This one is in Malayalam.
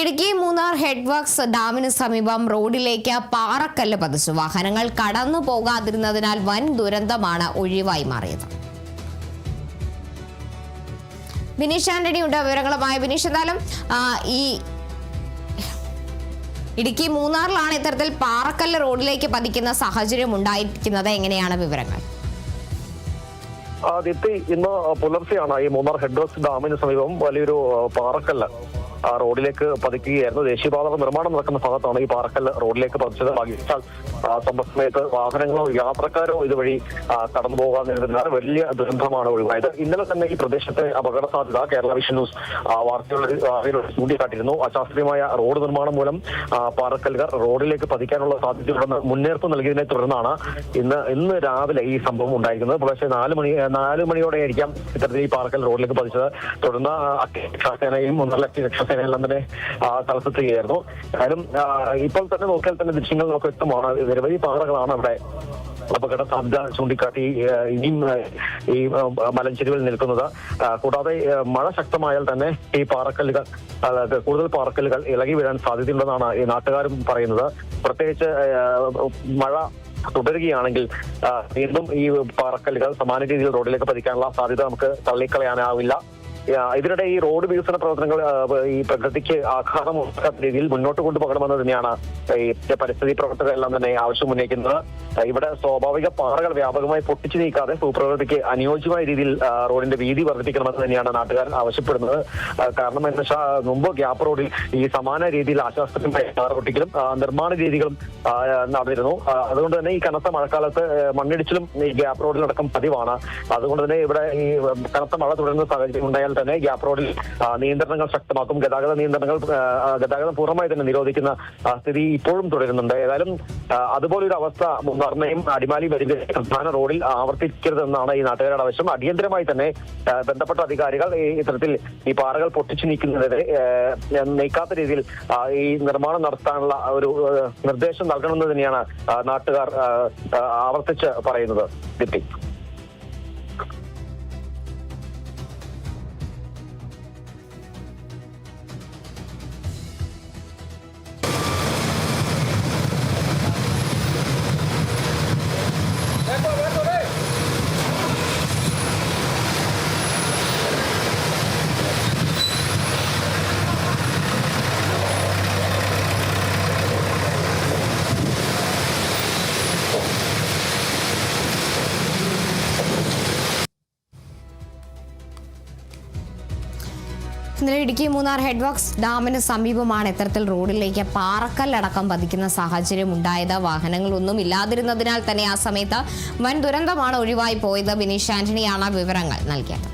ഇടുക്കി മൂന്നാർ ഹെഡ് വർക്ക്സ് ഡാമിന് സമീപം റോഡിലേക്ക് പാറക്കല്ല് പതിച്ചു. വാഹനങ്ങൾ കടന്നു പോകാതിരുന്നതിനാൽ വൻ ദുരന്തമാണ് ഒഴിവായി മാറിയത്. ബിനീഷ് ആന്റണിയുടെ വിവരങ്ങളുമായി. ബിനീഷ്, എന്തായാലും ഈ ഇടുക്കി മൂന്നാറിലാണ് ഇത്തരത്തിൽ പാറക്കല്ല് റോഡിലേക്ക് പതിക്കുന്ന സാഹചര്യം ഉണ്ടായിരിക്കുന്നത്. എങ്ങനെയാണ് വിവരങ്ങൾ? ഇന്ന് പുലർച്ചെയാണ് ഈ മൂന്നാർ ഹെഡ് വർക്ക്സ് ഡാമിന് സമീപം വലിയൊരു പാറക്കല്ല് റോഡിലേക്ക് പതിക്കുകയായിരുന്നു. ദേശീയപാത നിർമ്മാണം നടക്കുന്ന ഭാഗത്താണ് ഈ പാറക്കല്ല് റോഡിലേക്ക് പതിച്ചത്. ഭാഗ്യവശാൽ സംഭവ സമയത്ത് വാഹനങ്ങളോ യാത്രക്കാരോ ഇതുവഴി കടന്നു പോകാതിരുന്നതിനാൽ വലിയ ദുരന്തമാണ് ഒഴിവായത്. ഇന്നലെ തന്നെ ഈ പ്രദേശത്തെ അപകട സാധ്യത കേരള വിഷൻ ന്യൂസ് വാർത്തകളിൽ ചൂണ്ടിക്കാട്ടിയിരുന്നു. അശാസ്ത്രീയമായ റോഡ് നിർമ്മാണം മൂലം പാറക്കല്ലുകൾ റോഡിലേക്ക് പതിക്കാനുള്ള സാധ്യതയുണ്ടെന്ന് മുന്നറിയിപ്പ് നൽകിയതിനെ തുടർന്നാണ് ഇന്ന് രാവിലെ ഈ സംഭവം ഉണ്ടായിരിക്കുന്നത്. പുലർച്ചെ 4 മണിയോടെയായിരിക്കാം ഇത്തരത്തിൽ ഈ പാറക്കൽ റോഡിലേക്ക് പതിച്ചത്. തുടർന്ന് രക്ഷാസേനയും 1,00,000 രക്ഷാസേനയെല്ലാം തന്നെ സ്ഥലത്തെത്തുകയായിരുന്നു. എന്തായാലും ഇപ്പോൾ തന്നെ നോക്കിയാൽ തന്നെ ദൃശ്യങ്ങൾ നമുക്ക് വ്യക്തമാണ്. നിരവധി പാറകളാണ് അവിടെ അപകട സാധ്യത ചൂണ്ടിക്കാട്ടി ഇനിയും ഈ മലഞ്ചെരിവിൽ നിൽക്കുന്നത്. കൂടാതെ മഴ ശക്തമായാൽ തന്നെ ഈ പാറക്കല്ലുകൾ കൂടുതൽ പാറക്കല്ലുകൾ ഇളകി വീഴാൻ സാധ്യതയുണ്ടെന്നാണ് ഈ നാട്ടുകാരും പറയുന്നത്. പ്രത്യേകിച്ച് മഴ തുടരുകയാണെങ്കിൽ വീണ്ടും ഈ പാറക്കല്ലുകൾ സമാന രീതിയിൽ റോഡിലേക്ക് പതിക്കാനുള്ള സാധ്യത നമുക്ക് തള്ളിക്കളയാനാവില്ല. ഇതിനിടെ ഈ റോഡ് വികസന പ്രവർത്തനങ്ങൾ ഈ പ്രകൃതിക്ക് ആഘാതം ഉണ്ടാക്കാത്ത രീതിയിൽ മുന്നോട്ട് കൊണ്ടുപോകണമെന്ന് തന്നെയാണ് ഈ പരിസ്ഥിതി പ്രവർത്തകരെല്ലാം തന്നെ ആവശ്യം ഉന്നയിക്കുന്നത്. ഇവിടെ സ്വാഭാവിക പാറകൾ വ്യാപകമായി പൊട്ടിച്ചു നീക്കാതെ ഭൂപ്രകൃതിക്ക് അനുയോജ്യമായ രീതിയിൽ റോഡിന്റെ വീതി വർദ്ധിപ്പിക്കണമെന്ന് തന്നെയാണ് നാട്ടുകാർ ആവശ്യപ്പെടുന്നത്. കാരണം എന്ന് വെച്ചാൽ മുമ്പ് ഗ്യാപ്പ് റോഡിൽ ഈ സമാന രീതിയിൽ അശാസ്ത്രീയമായ പാറ പൊട്ടിക്കലും നിർമ്മാണ രീതികളും നടന്നിരുന്നു. അതുകൊണ്ട് തന്നെ ഈ കനത്ത മഴക്കാലത്ത് മണ്ണിടിച്ചിലും ഈ ഗ്യാപ്പ് റോഡിലടക്കം പതിവാണ്. അതുകൊണ്ട് തന്നെ ഇവിടെ ഈ കനത്ത മഴ തുടരുന്ന സാഹചര്യം ഉണ്ടായാൽ തന്നെ ഗ്യാപ്പ് റോഡിൽ നിയന്ത്രണങ്ങൾ ശക്തമാക്കും. ഗതാഗതം പൂർണ്ണമായി തന്നെ നിരോധിക്കുന്ന സ്ഥിതി ഇപ്പോഴും തുടരുന്നുണ്ട്. ഏതായാലും അതുപോലൊരു അവസ്ഥ മൂന്നാറിനെയും അടിമാലി വരിക പ്രധാന റോഡിൽ ആവർത്തിക്കരുതെന്നാണ് ഈ നാട്ടുകാരുടെ ആവശ്യം. അടിയന്തരമായി തന്നെ ബന്ധപ്പെട്ട അധികാരികൾ ഇത്തരത്തിൽ ഈ പാറകൾ പൊട്ടിച്ചു നീക്കാത്ത രീതിയിൽ ഈ നിർമ്മാണം നടത്താനുള്ള ഒരു നിർദ്ദേശം നൽകണമെന്ന് തന്നെയാണ് നാട്ടുകാർ ആവർത്തിച്ച് പറയുന്നത്. ഇന്നലെ ഇടുക്കി മൂന്നാർ ഹെഡ് വർക്ക്സ് ഡാമിന് സമീപമാണ് ഇത്തരത്തിൽ റോഡിലേക്ക് പാറക്കല്ലടക്കം പതിക്കുന്ന സാഹചര്യം ഉണ്ടായത്. വാഹനങ്ങളൊന്നും ഇല്ലാതിരുന്നതിനാൽ തന്നെ ആ സമയത്ത് വൻ ദുരന്തമാണ് ഒഴിവായി പോയത്. ബിനീഷ് ആന്റണിയാണ് വിവരങ്ങൾ നൽകിയത്.